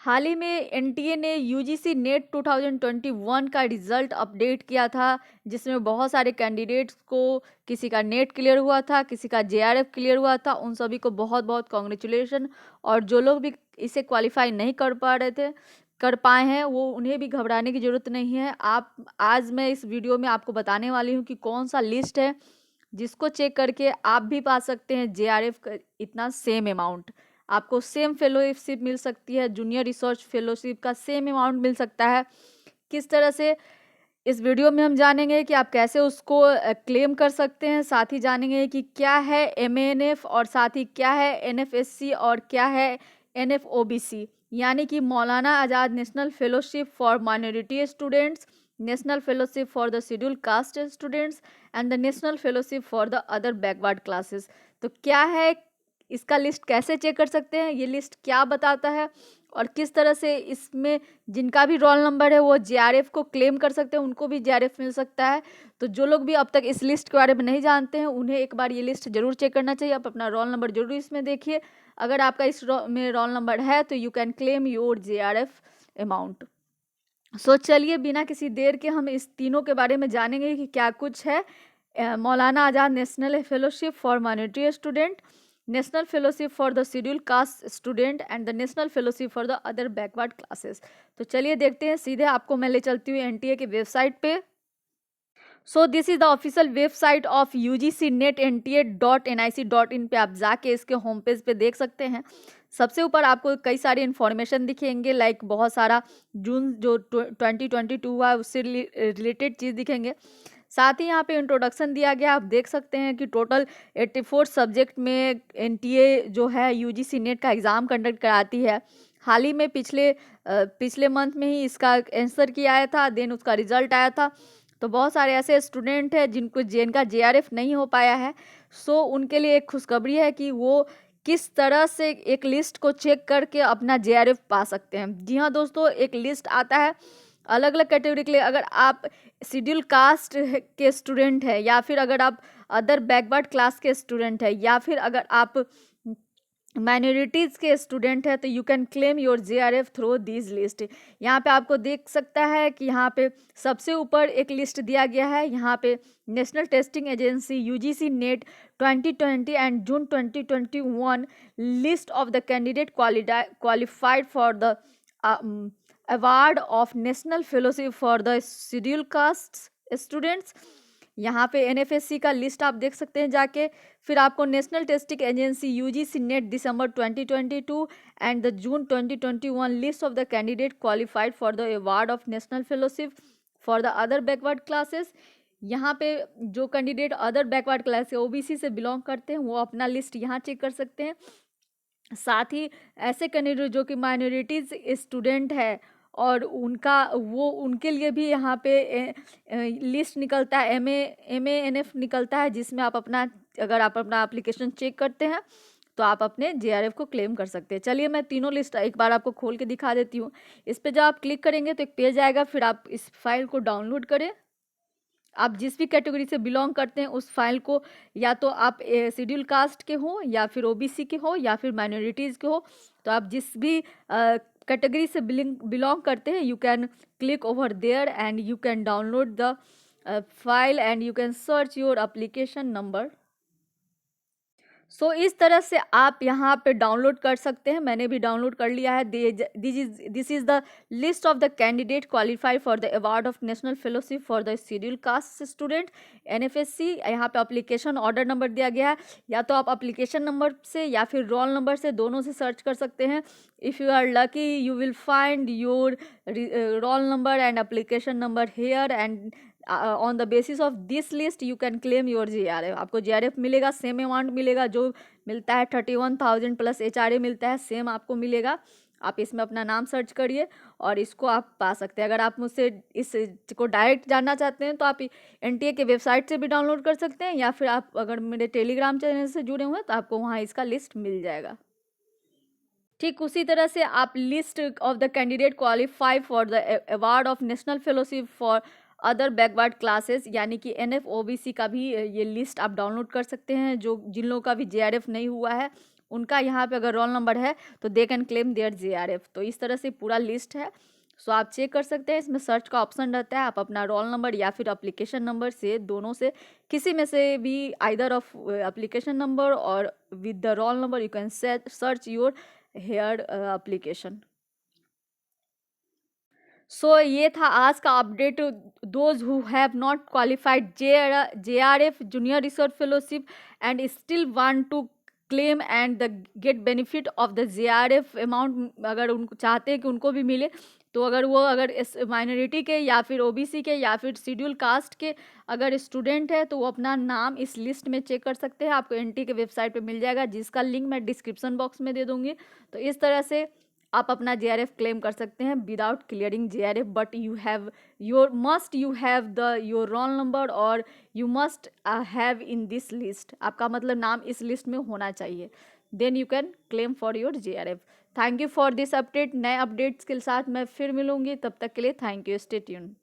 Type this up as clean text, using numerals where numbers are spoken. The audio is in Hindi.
हाल ही में एनटीए ने यूजीसी नेट 2021 का रिजल्ट अपडेट किया था, जिसमें बहुत सारे कैंडिडेट्स को किसी का नेट क्लियर हुआ था, किसी का जेआरएफ क्लियर हुआ था। उन सभी को बहुत बहुत कॉन्ग्रेचुलेशन। और जो लोग भी इसे क्वालिफाई नहीं कर पाए हैं, वो उन्हें भी घबराने की ज़रूरत नहीं है। आज मैं इस वीडियो में आपको बताने वाली हूँ कि कौन सा लिस्ट है जिसको चेक करके आप भी पा सकते हैं जेआरएफ का इतना सेम अमाउंट। आपको सेम फेलोशिप मिल सकती है, जूनियर रिसर्च फेलोशिप का सेम अमाउंट मिल सकता है। किस तरह से इस वीडियो में हम जानेंगे कि आप कैसे उसको क्लेम कर सकते हैं। साथ ही जानेंगे कि क्या है एमएएनएफ और साथ ही क्या है एनएफएससी और क्या है एनएफओबीसी, यानी कि Maulana Azad national fellowship for minority students, national fellowship for the scheduled caste students and the national fellowship for the other backward classes. तो क्या है, इसका लिस्ट कैसे चेक कर सकते हैं, ये लिस्ट क्या बताता है और किस तरह से इसमें जिनका भी रोल नंबर है वो जेआरएफ को क्लेम कर सकते हैं, उनको भी जेआरएफ मिल सकता है। तो जो लोग भी अब तक इस लिस्ट के बारे में नहीं जानते हैं, उन्हें एक बार ये लिस्ट जरूर चेक करना चाहिए। आप अपना रोल नंबर जरूर इसमें देखिए। अगर आपका में रोल नंबर है तो you can claim your JRF amount. So चलिए बिना किसी देर के हम इस तीनों के बारे में जानेंगे कि क्या कुछ है। Maulana Azad national fellowship for minority student, national fellowship for the scheduled caste student and the national fellowship for the other backward classes. तो चलिए देखते हैं, सीधे आपको मैं ले चलती हूँ एनटीए की वेबसाइट पे। So this is the official website of UGC net NTA.nic.in पे आप जाके इसके होम पेज पे देख सकते हैं। सबसे ऊपर आपको कई सारे इन्फॉर्मेशन दिखेंगे, लाइक बहुत सारा जून जो 2022 हुआ है उससे रिलेटेड चीज़ दिखेंगे। साथ ही यहाँ पे इंट्रोडक्शन दिया गया, आप देख सकते हैं कि टोटल 84 सब्जेक्ट में एनटीए जो है यूजीसी नेट का एग्ज़ाम कंडक्ट कराती है। हाल ही में पिछले मंथ में ही इसका आंसर किया आया था, देन उसका रिजल्ट आया था। तो बहुत सारे ऐसे स्टूडेंट हैं जिनका जेआरएफ नहीं हो पाया है। सो उनके लिए एक खुशखबरी है कि वो किस तरह से एक लिस्ट को चेक करके अपना जेआरएफ पा सकते हैं। जी हाँ दोस्तों, एक लिस्ट आता है अलग अलग कैटेगरी के लिए। अगर आप शेड्यूल कास्ट के स्टूडेंट है, या फिर अगर आप अदर बैकवर्ड क्लास के स्टूडेंट है, या फिर अगर आप माइनॉरिटीज़ के स्टूडेंट है, तो you can claim your JRF through this list. यहाँ पे आपको देख सकता है कि यहाँ पे सबसे ऊपर एक लिस्ट दिया गया है। यहाँ पे national testing agency UGC net 2020 and June 2021 list of the candidate qualified for the award of national fellowship for the scheduled caste students. यहाँ पे एनएफएससी का लिस्ट आप देख सकते हैं जाके। फिर आपको national testing agency UGC net December 2022 and the June 2021 list of the candidate qualified for the award of national fellowship for the other backward classes. यहाँ पे जो कैंडिडेट अदर बैकवर्ड क्लास है, ओबीसी से बिलोंग करते हैं, वो अपना लिस्ट यहाँ चेक कर सकते हैं। साथ ही ऐसे कैंडिडेट जो कि माइनॉरिटीज़ स्टूडेंट है और उनके लिए भी यहाँ पे लिस्ट निकलता है, एमएएनएफ निकलता है, जिसमें अगर आप अपना एप्लीकेशन चेक करते हैं तो आप अपने जेआरएफ को क्लेम कर सकते हैं। चलिए मैं तीनों लिस्ट एक बार आपको खोल के दिखा देती हूँ। इस पे जब आप क्लिक करेंगे तो एक पेज आएगा, फिर आप इस फाइल को डाउनलोड करें। आप जिस भी कैटेगरी से बिलोंग करते हैं उस फाइल को, या तो आप शेड्यूल कास्ट के हो, या फिर ओबीसी के हो, या फिर माइनॉरिटीज़ के हो, तो आप जिस भी कैटेगरी से बिलोंग करते हैं, you can click over there and you can download the file and you can search your application number. So इस तरह से आप यहाँ पे डाउनलोड कर सकते हैं। मैंने भी डाउनलोड कर लिया है। This is the list of the candidate qualify for the award of national fellowship for the scheduled caste student एनएफएससी। यहाँ पे अप्लीकेशन ऑर्डर नंबर दिया गया है, या तो आप अप्लीकेशन नंबर से या फिर रोल नंबर से, दोनों से सर्च कर सकते हैं। If you are lucky you will find your roll number and application number here and on the basis of this list you can claim your JRF. आपको जेआरएफ मिलेगा, सेम अमाउंट मिलेगा जो मिलता है 31,000 प्लस एचआरए मिलता है, सेम आपको मिलेगा। आप इसमें अपना नाम सर्च करिए और इसको आप पा सकते हैं। अगर आप मुझसे इसको डायरेक्ट जानना चाहते हैं तो आप एनटीए के वेबसाइट से भी डाउनलोड कर सकते हैं, या फिर आप अगर मेरे टेलीग्राम चैनल से जुड़े हुए हैं तो आपको वहाँ इसका लिस्ट मिल जाएगा। ठीक उसी तरह से आप list of the candidate qualify for the award of national fellowship for other backward classes, यानी कि एनएफओबीसी का भी ये लिस्ट आप डाउनलोड कर सकते हैं। जिन लोगों का भी जेआरएफ नहीं हुआ है उनका यहाँ पे अगर रोल नंबर है तो they can claim their JRF. तो इस तरह से पूरा लिस्ट है। सो आप चेक कर सकते हैं, इसमें सर्च का ऑप्शन रहता है, आप अपना रोल नंबर या फिर एप्लीकेशन नंबर से दोनों से किसी में से भी आइदर ऑफ एप्लीकेशन नंबर और with the roll number you can search your here application. So ये था आज का update. Those who have not qualified JRF junior research fellowship and still want to claim and the get benefit of the JRF amount, अगर उनको चाहते हैं कि उनको भी मिले, तो अगर वो अगर इस माइनॉरिटी के या फिर OBC के या फिर शेड्यूल कास्ट के अगर स्टूडेंट है तो वो अपना नाम इस लिस्ट में चेक कर सकते हैं। आपको NT के वेबसाइट पे मिल जाएगा, जिसका लिंक मैं डिस्क्रिप्शन बॉक्स में दे दूंगी। तो इस तरह से आप अपना JRF क्लेम कर सकते हैं without clearing JRF, but you have you have the your roll number और you must have in this list. आपका मतलब नाम इस लिस्ट में होना चाहिए, then you can claim for your JRF। Thank you for this update. नए अपडेट्स के साथ मैं फिर मिलूंगी, तब तक के लिए थैंक यू, स्टे ट्यून्ड।